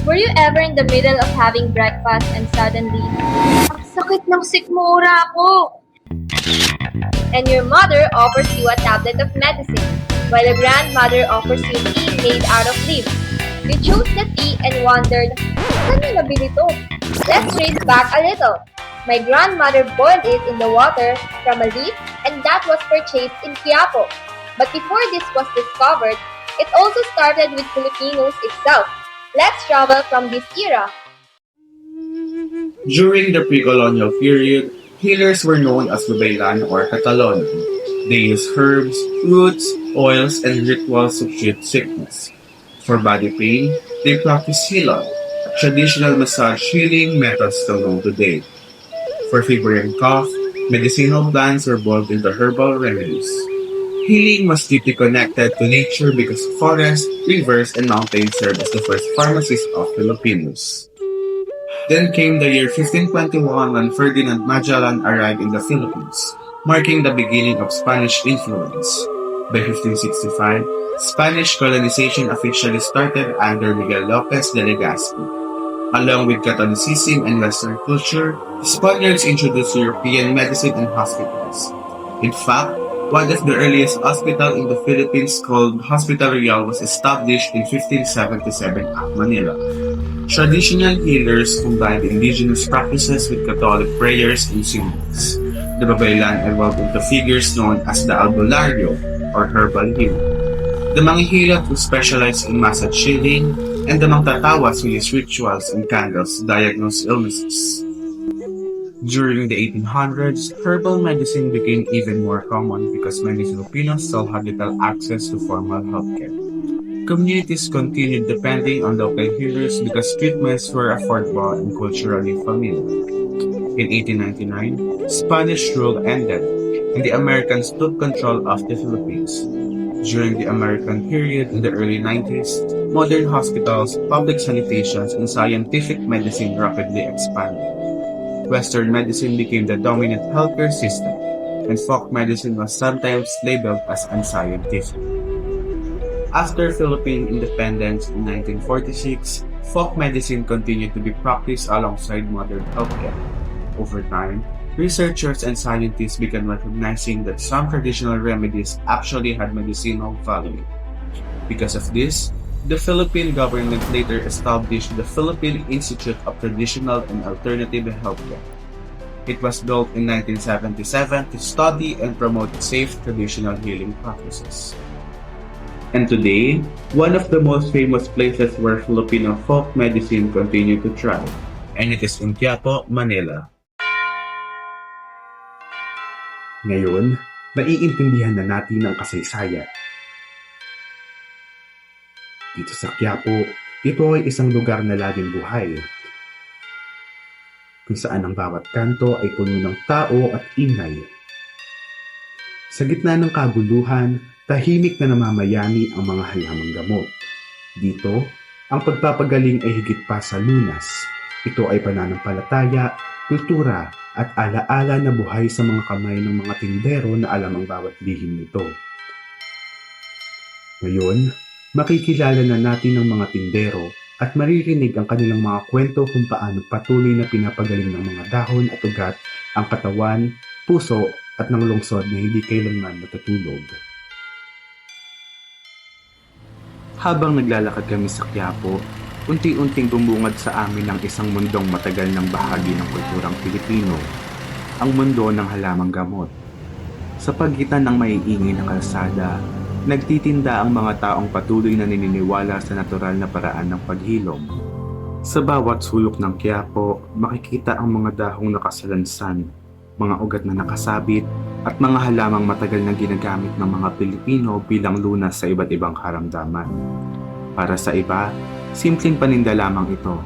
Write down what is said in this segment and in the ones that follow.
Were you ever in the middle of having breakfast and suddenly, ang sakit ng sikmura ko! And your mother offers you a tablet of medicine, while a grandmother offers you tea made out of leaves. You chose the tea and wondered, saan niyo nabili to? Let's trace back a little. My grandmother boiled it in the water from a leaf and that was purchased in Quiapo. But before this was discovered, it also started with Filipinos itself. Let's travel from this era. During the pre-colonial period, healers were known as Lubaylan or Catalan. They used herbs, roots, oils, and rituals to treat sickness. For body pain, they practiced hilot, a traditional massage healing method still known today. For fever and cough, medicinal plants were boiled into herbal remedies. Healing was deeply connected to nature because forests, rivers, and mountains served as the first pharmacies of Filipinos. Then came the year 1521 when Ferdinand Magellan arrived in the Philippines, marking the beginning of Spanish influence. By 1565, Spanish colonization officially started under Miguel Lopez de Legazpi. Along with Catholicism and Western culture, the Spaniards introduced European medicine and hospitals. In fact, one of the earliest hospitals in the Philippines called Hospital Real was established in 1577 at Manila. Traditional healers combined indigenous practices with Catholic prayers and symbols. The Babaylan evolved into figures known as the Albulario or herbal healer. The Manghihilot who specialized in massage healing, and the Mangtatawas who used rituals and candles to diagnose illnesses. During the 1800s, herbal medicine became even more common because many Filipinos still had little access to formal healthcare. Communities continued depending on local healers because treatments were affordable and culturally familiar. In 1899, Spanish rule ended, and the Americans took control of the Philippines. During the American period in the early 90s, modern hospitals, public sanitations, and scientific medicine rapidly expanded. Western medicine became the dominant healthcare system, and folk medicine was sometimes labeled as unscientific. After Philippine independence in 1946, folk medicine continued to be practiced alongside modern healthcare. Over time, researchers and scientists began recognizing that some traditional remedies actually had medicinal value. Because of this, the Philippine government later established the Philippine Institute of Traditional and Alternative Healthcare. It was built in 1977 to study and promote safe traditional healing practices. And today, one of the most famous places where Filipino folk medicine continue to thrive, and it is in Quiapo, Manila. Ngayon, naiintindihan na natin ang kasaysayan. Dito sa Quiapo, ito ay isang lugar na laging buhay, kung saan ang bawat kanto ay puno ng tao at ingay. Sa gitna ng kaguluhan, tahimik na namamayani ang mga halamang gamot. Dito, ang pagpapagaling ay higit pa sa lunas. Ito ay pananampalataya, kultura, at alaala na buhay sa mga kamay ng mga tindero na alam ang bawat lihim nito. Ngayon, makikilala na natin ang mga tindero at maririnig ang kanilang mga kwento kung paano patuloy na pinapagaling ng mga dahon at ugat ang katawan, puso at ng lungsod na hindi kailanman natutulog. Habang naglalakad kami sa Quiapo, unti-unting bumungad sa amin ang isang mundong matagal ng bahagi ng kulturang Pilipino, ang mundo ng halamang gamot. Sa pagitan ng maiingay na kalsada, nagtitinda ang mga taong patuloy na naniniwala sa natural na paraan ng paghilom. Sa bawat sulok ng Quiapo, makikita ang mga dahong nakasalansan, mga ugat na nakasabit, at mga halamang matagal na ginagamit ng mga Pilipino bilang lunas sa iba't ibang karamdaman. Para sa iba, simpleng paninda lamang ito.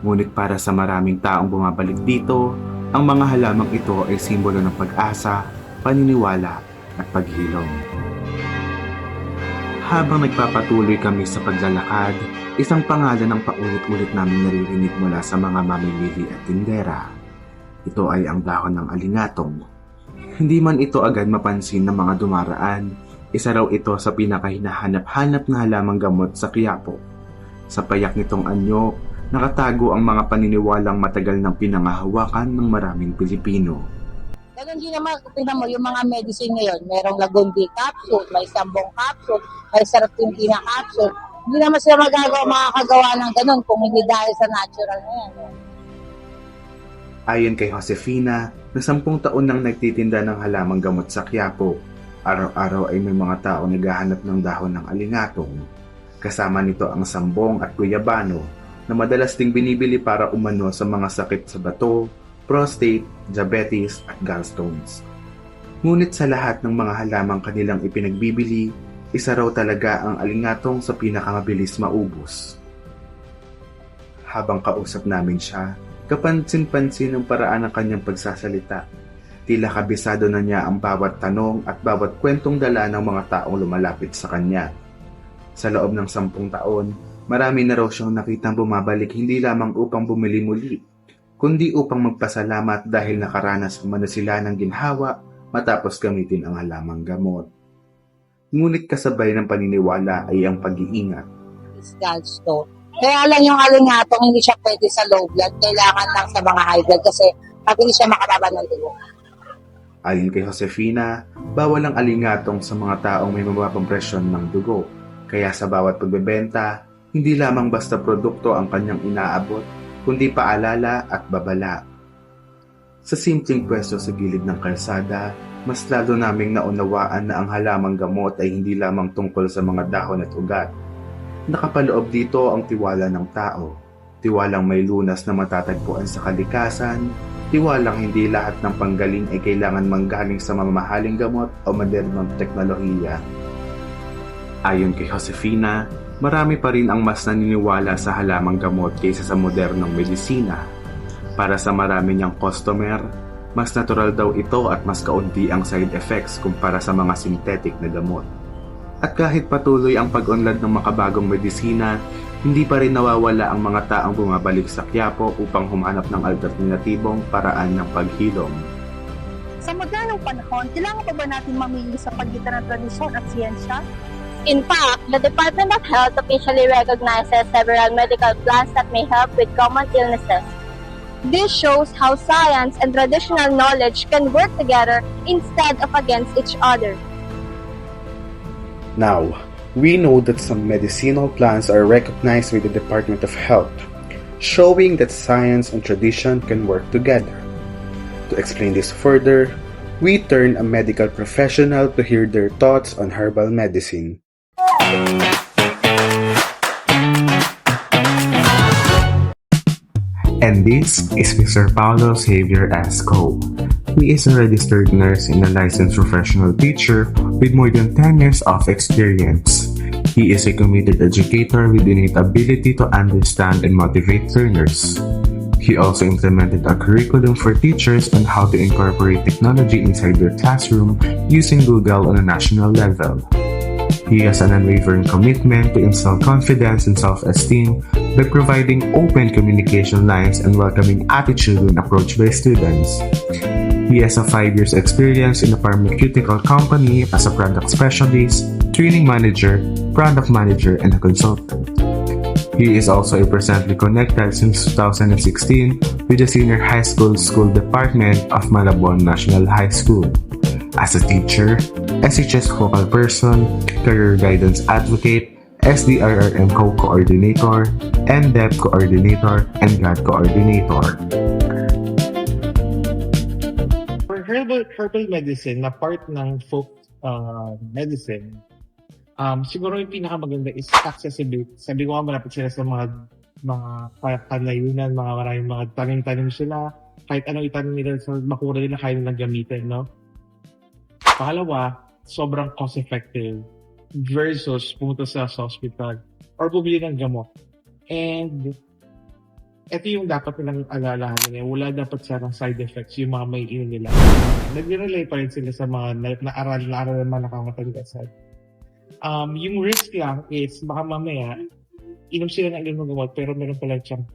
Ngunit para sa maraming taong bumabalik dito, ang mga halamang ito ay simbolo ng pag-asa, paniniwala, at paghilom. Habang nagpapatuloy kami sa paglalakad, isang pangalan ang paulit-ulit namin naririnig mula sa mga mamimili at tindera. Ito ay ang dahon ng alingatong. Hindi man ito agad mapansin ng mga dumaraan, isa raw ito sa pinakahinahanap-hanap na halamang gamot sa Quiapo. Sa payak nitong anyo, Nakatago ang mga paniniwalang matagal ng pinangahawakan ng maraming Pilipino. Ganun din naman, tingnan mo, yung mga medicine ngayon, merong Lagundi capsule, may Sambong capsule, may Saraptintina capsule. Hindi naman sila makakagawa ng ganun kung hindi dahil sa natural na yan. Ayon kay Josefina, na 10 taon nang nagtitinda ng halamang gamot sa Quiapo, araw-araw ay may mga tao naghahanap ng dahon ng alingatong. Kasama nito ang sambong at guyabano na madalas ding binibili para umano sa mga sakit sa bato, prostate, diabetes at gallstones. Ngunit sa lahat ng mga halamang kanilang ipinagbibili, isa raw talaga ang alingatong sa pinakamabilis maubos. Habang kausap namin siya, kapansin-pansin ang paraan ng kanyang pagsasalita. Tila kabisado na niya ang bawat tanong at bawat kwentong dala ng mga taong lumalapit sa kanya. Sa loob ng 10 taon, marami na raw siyang nakitang bumabalik hindi lamang upang bumili muli, kundi upang magpasalamat dahil nakaranas umano sila ng ginhawa matapos gamitin ang halamang gamot. Ngunit kasabay ng paniniwala ay ang pag-iingat. Is gallstone. Kaya lang yung alingatong hindi siya pwede sa low blood, kailangan lang sa mga high blood kasi pag hindi siya makababa ng dugo. Ayon kay Josefina, bawal ang alingatong sa mga taong may mababang presyon ng dugo. Kaya sa bawat pagbebenta, hindi lamang basta produkto ang kanyang inaabot, kundi paalala at babala. Sa simpleng pwesto sa gilid ng kalsada, mas lalo naming naunawaan na ang halamang gamot ay hindi lamang tungkol sa mga dahon at ugat. Nakapaloob dito ang tiwala ng tao, tiwalang may lunas na matatagpuan sa kalikasan, tiwalang hindi lahat ng panggaling ay kailangan manggaling sa mamahaling gamot o modernong teknolohiya. Ayon kay Josefina, marami pa rin ang mas naniniwala sa halamang gamot kaysa sa modernong medisina. Para sa marami niyang customer, mas natural daw ito at mas kaunti ang side effects kumpara sa mga synthetic na gamot. At kahit patuloy ang pag-unlad ng makabagong medisina, hindi pa rin nawawala ang mga taong bumabalik sa Quiapo upang humanap ng alternatibong paraan ng paghilom. Sa modernong panahon, kailangan pa ba natin mamili sa pagitan ng tradisyon at siyensya? In fact, the Department of Health officially recognizes several medical plants that may help with common illnesses. This shows how science and traditional knowledge can work together instead of against each other. Now, we know that some medicinal plants are recognized with the Department of Health, showing that science and tradition can work together. To explain this further, we turn a medical professional to hear their thoughts on herbal medicine. And this is Mr. Paulo Xavier Esco. He is a registered nurse and a licensed professional teacher with more than 10 years of experience. He is a committed educator with innate ability to understand and motivate learners. He also implemented a curriculum for teachers on how to incorporate technology inside their classroom using Google on a national level. He has an unwavering commitment to instill confidence and self-esteem by providing open communication lines and welcoming attitude when approached by students. He has a 5 years experience in a pharmaceutical company as a product specialist, training manager, product manager, and a consultant. He is also a presently connected since 2016 with the Senior High School School Department of Malabon National High School. As a teacher, SHS focal person, career guidance advocate, SDRRM co-coordinator, NDEP coordinator, and GAD coordinator. For herbal medicine na part ng folk medicine, siguro yung pinakamaganda is accessibility. Sabi ko nga malapit sila sa mga panlayunan, maraming mga tanim-tanim sila. Kahit anong itanim nila, so makura nila, kaya nilang gamitin, no? Pangalawa, sobrang cost-effective versus pumunta sa hospital or bumili ng gamot. And ito yung dapat nilang alalahanin. Wala dapat sarang side effects yung mga may inom nila. Nag-relay pa rin sila sa mga naaral naman nakamataligasad. Yung risk lang is baka mamaya inom sila ng inom ng gamot pero meron pala siyang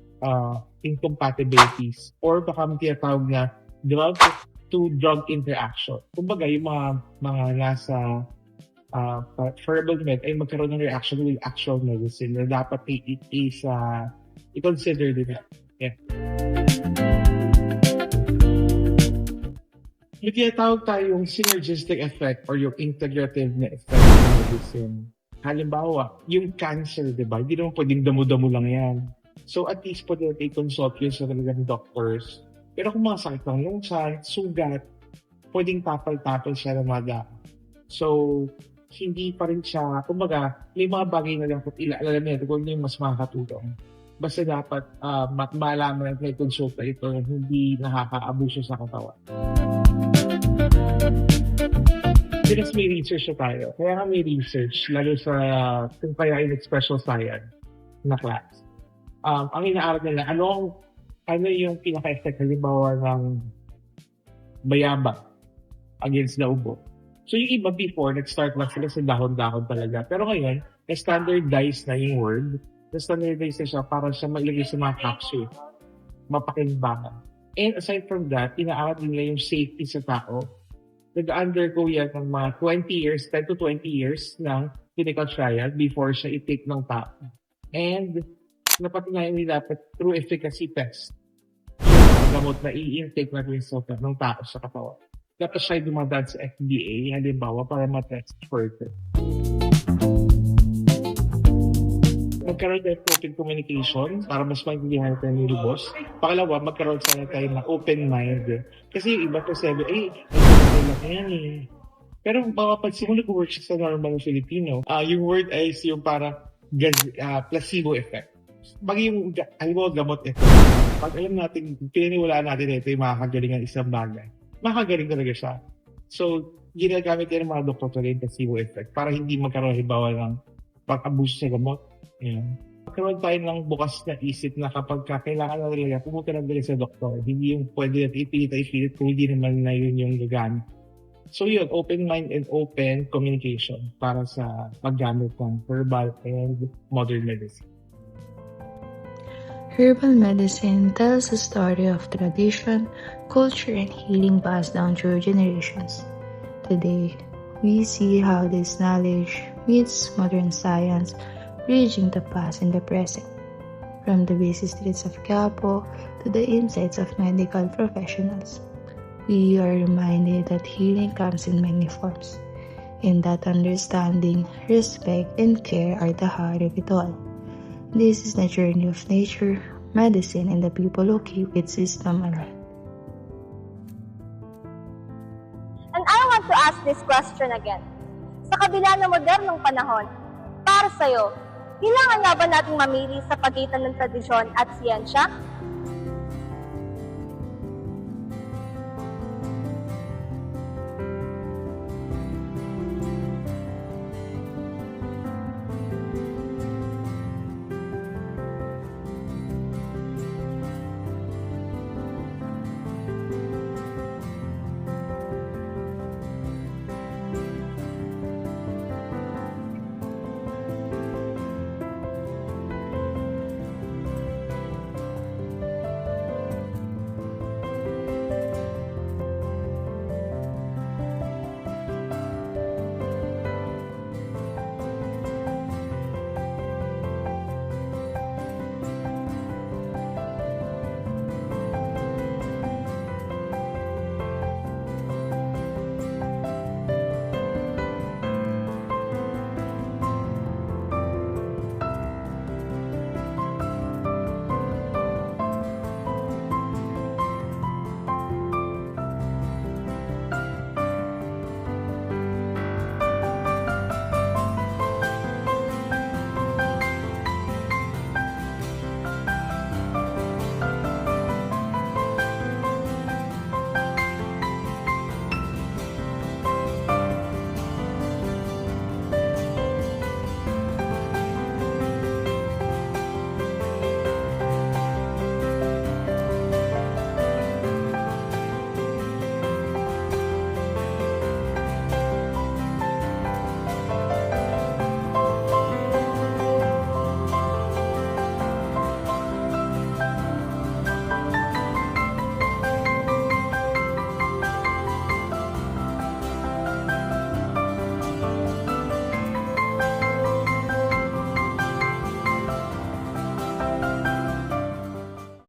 incompatibilities or baka may tinatawag na drug to drug interaction. Kumbaga, yung mga nasa herbal med ay magkaroon ng reaction with actual medicine na dapat i-consider din. Yeah. Yung tinatawag tayong synergistic effect or yung integrative na effect ng medicine. Halimbawa, yung cancer, di ba? Hindi naman pwedeng damo-damo lang yan. So at least pwede i-consult yun sa talagang doctors. Pero kung mga sakit ng lungsay, sugat, pwedeng tapal-tapal siya ng mga. So, hindi pa rin siya, kumbaga, may mga bagay na lang kung ilaalala nito kung yung mas makakatulong. Basta dapat malaman at may konsulta ito na hindi nakaka-abuso sa katawan. Because may research na tayo. Kaya nga may research, lalo sa kung kaya in special science na class. Ang inaaral nila, ano yung pinaka-effect halimbawa ng bayabas against the ubo. So yung iba before, nag-start lang sila sa dahon-dahon talaga. Pero ngayon, na-standardize na yung word. Na-standardize na siya para siya mailagay sa mga capsule. Mapakingbangan. And aside from that, inaaral nila yung safety sa tao. Nag-undergo yan ng mga 20 years, 10 to 20 years ng clinical trial before siya i-take ng tao. And napatunayan nila through efficacy test. Yung gamot na i-intake natin ng tao sa katawan. Dapat siya dumadaan sa FDA, halimbawa, para ma-test further. Magkaroon tayo ng open communication para mas maintindihan natin yung lubos. Pangalawa, magkaroon sana tayo ng open mind. Kasi yung iba sabi, lang yan eh. Pero pag simula ko-work siya sa normal ng Filipino, yung word is yung para placebo effect. Pag yung, halimbawa, gamot ito. Pag alam natin, pinaniwalaan natin ito yung makakagaling ng isang bagay. Makagaling talaga siya. So, ginagamit din ng mga doktor talaga yung placebo effect para hindi magkaroon halimbawa ng pag-abuso sa gamot. Ayan. Magkaroon tayo ng bukas na isip na kapag kailangan na talaga, pumunta na talaga sa doktor. Hindi yung pwede natin ipilit kung hindi naman na yun yung gagamit. So yun, open mind and open communication para sa paggamit ng herbal and modern medicine. Herbal medicine tells a story of tradition, culture, and healing passed down through generations. Today, we see how this knowledge meets modern science, bridging the past and the present. From the busy streets of Quiapo to the insights of medical professionals, we are reminded that healing comes in many forms, and that understanding, respect, and care are the heart of it all. This is the journey of nature, medicine, and the people who keep its system alive. And I want to ask this question again. Sa kabila ng modernong panahon, para sa'yo, kailangan nga ba nating mamili sa pagitan ng tradisyon at siyensya?